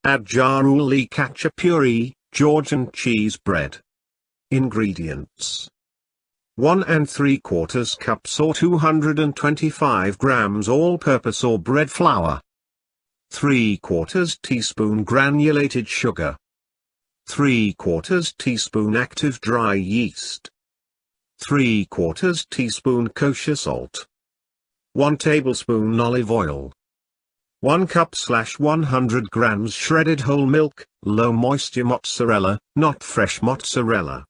Adjaruli Khachapuri Georgian cheese bread. Ingredients: 1 3/4 cups or 225 grams all-purpose or bread flour, 3/4 teaspoon granulated sugar, 3/4 teaspoon active dry yeast, 3/4 teaspoon kosher salt, 1 tablespoon olive oil, 1 cup/100 grams shredded whole milk, low moisture mozzarella, not fresh mozzarella,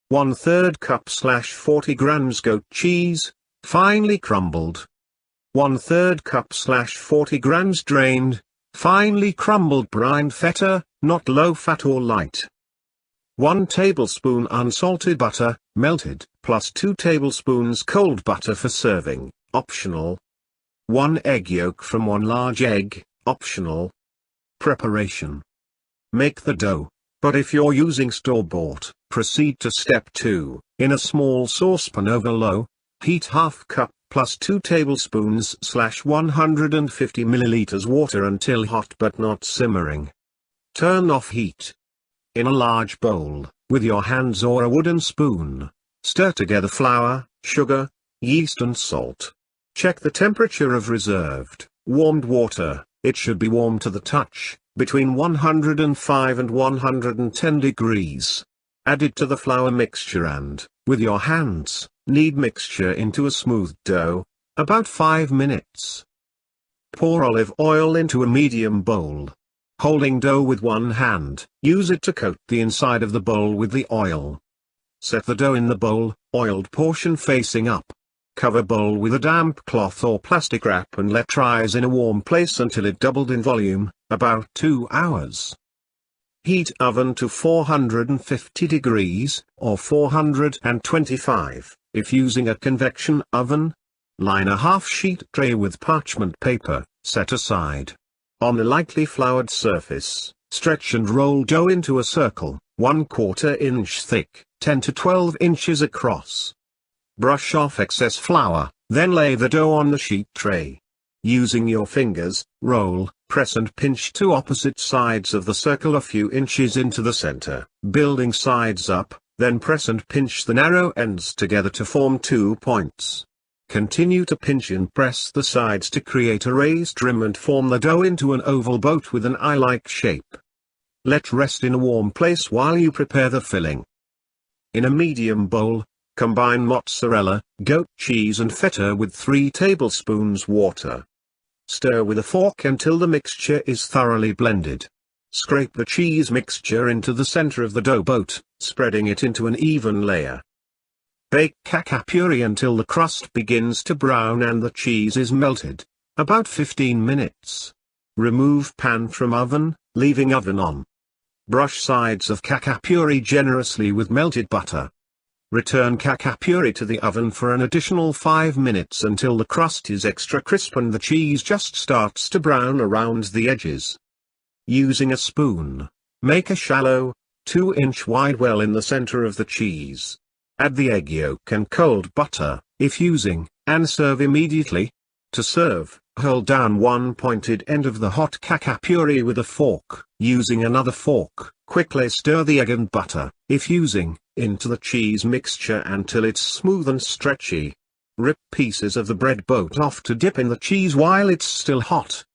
1/3 cup/40 grams goat cheese, finely crumbled, 1/3 cup/40 grams drained, finely crumbled brined feta, not low fat or light, 1 tablespoon unsalted butter, melted, plus 2 tablespoons cold butter for serving, optional. 1 egg yolk from 1 large egg, optional. Preparation: make the dough, but if you're using store-bought, proceed to step 2. In a small saucepan over low, heat ½ cup plus 2 tablespoons/150 milliliters water until hot but not simmering. Turn off heat. In a large bowl, with your hands or a wooden spoon, stir together flour, sugar, yeast and salt. Check the temperature of reserved, warmed water. It should be warm to the touch, between 105 and 110 degrees. Add it to the flour mixture and, with your hands, knead mixture into a smooth dough, about 5 minutes. Pour olive oil into a medium bowl. Holding dough with one hand, use it to coat the inside of the bowl with the oil. Set the dough in the bowl, oiled portion facing up. Cover bowl with a damp cloth or plastic wrap and let rise in a warm place until it doubled in volume, about 2 hours. Heat oven to 450 degrees, or 425, if using a convection oven. Line a half-sheet tray with parchment paper, set aside. On a lightly floured surface, stretch and roll dough into a circle, 1/4 inch thick, 10 to 12 inches across. Brush off excess flour, then lay the dough on the sheet tray. Using your fingers, roll, press and pinch to opposite sides of the circle a few inches into the center, building sides up, then press and pinch the narrow ends together to form 2 points. Continue to pinch and press the sides to create a raised rim and form the dough into an oval boat with an eye-like shape. Let rest in a warm place while you prepare the filling. In a medium bowl, combine mozzarella, goat cheese and feta with 3 tablespoons water. Stir with a fork until the mixture is thoroughly blended. Scrape the cheese mixture into the center of the dough boat, spreading it into an even layer. Bake khachapuri until the crust begins to brown and the cheese is melted, about 15 minutes. Remove pan from oven, leaving oven on. Brush sides of khachapuri generously with melted butter. Return khachapuri to the oven for an additional 5 minutes until the crust is extra crisp and the cheese just starts to brown around the edges. Using a spoon, make a shallow, 2-inch wide well in the center of the cheese. Add the egg yolk and cold butter, if using, and serve immediately. To serve, hold down one pointed end of the hot khachapuri with a fork. Using another fork, quickly stir the egg and butter, if using, into the cheese mixture until it's smooth and stretchy. Rip pieces of the bread boat off to dip in the cheese while it's still hot.